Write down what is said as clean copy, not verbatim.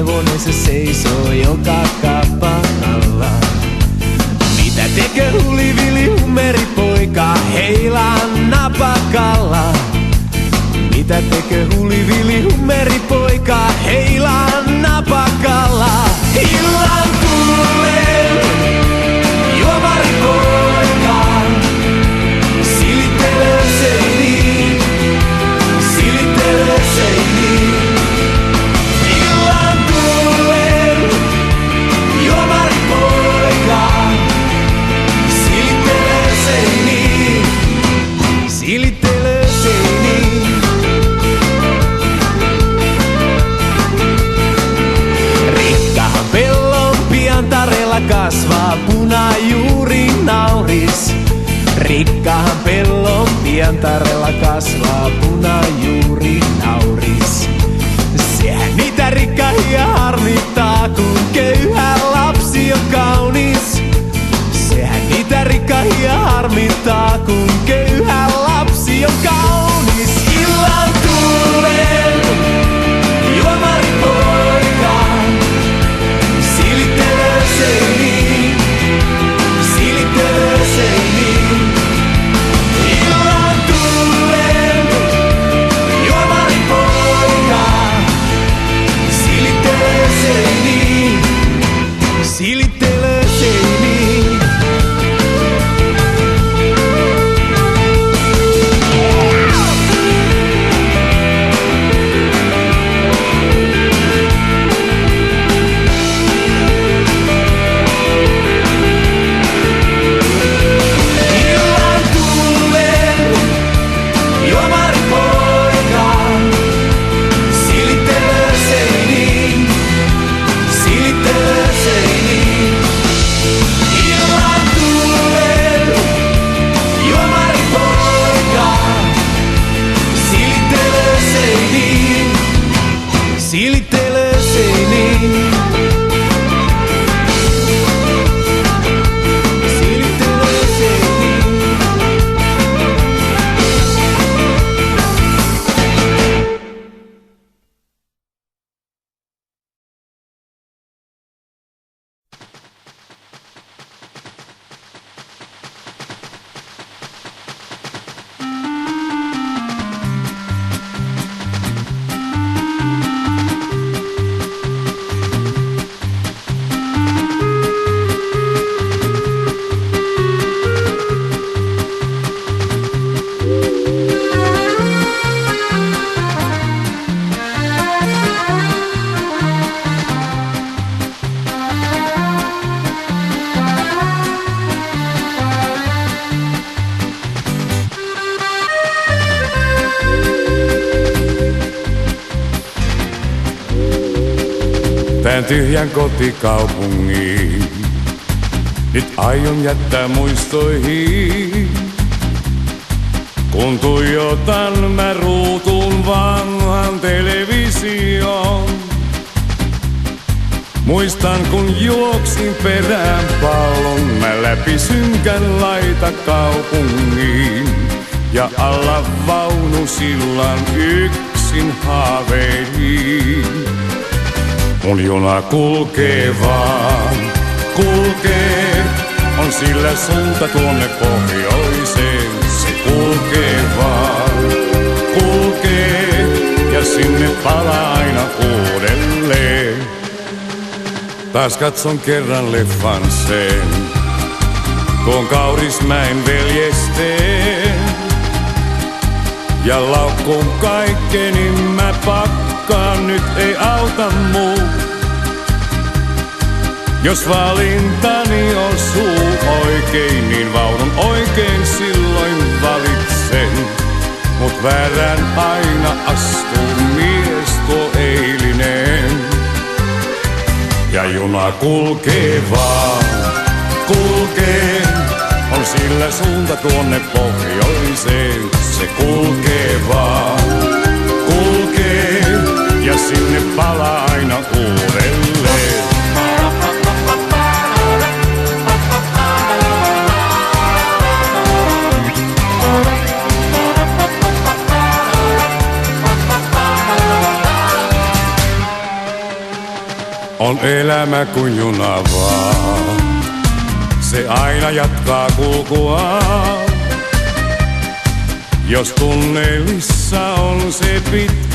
hevonen se seisoo joka kapakalla. Mitä tekee hulivili hummeripoika heilaan napakalla? Mitä tekee hulivili hummeripoika heilaan napakalla? Illan tullen juomaripoika silittelee seiniin, silittelee seiniin. Illan tullen juomaripoika silittelee seiniin, silittelee seiniin. Rikkahan pellon piantarella kasvaa punajuuri nauris. Rikkahan pellon piantarella kasvaa punajuuri nauris. Sehän niitä rikkahia harmittaa, kun köyhä lapsi on kaunis. Sehän niitä rikkahia harmittaa, kun köyhä lapsi on kaunis. Illan tullen juomaripoika silittelee seiniin, silittelee seiniin. Illan tullen juomaripoika silittelee seiniin, silittelee seiniin. Silittelee seiniin. Silittelee seiniin. Tän tyhjän kotikaupungin nyt aion jättää muistoihin. Kun tuijotan mä ruutun vanhan television. Muistan kun juoksin perään pallon mä läpi synkän laita kaupungin. Ja alla vaunusillan yksin haaveilin. Mun juna kulkee vaan, kulkee, on sillä suunta tuonne pohjoiseen. Se kulkee vaan, kulkee, ja sinne palaa aina uudelleen. Taas katson kerran leffan sen, tuon Kaurismäen veljesteen. Ja laukkuun kaikkeni mä pakkaan, nyt ei auta muu. Jos valintani osuu oikein, niin vaunun oikein silloin valitsen. Mut väärään aina astuu mies tuo eilinen. Ja juna kulkee vaan, kulkee, on sillä suunta tuonne pohjoiseen. Se kulkee vaan, kulkee, ja sinne palaa aina uudelleen. On elämä kuin juna vaan, se aina jatkaa kulkuaan. Jos tunnelissa on se pitkä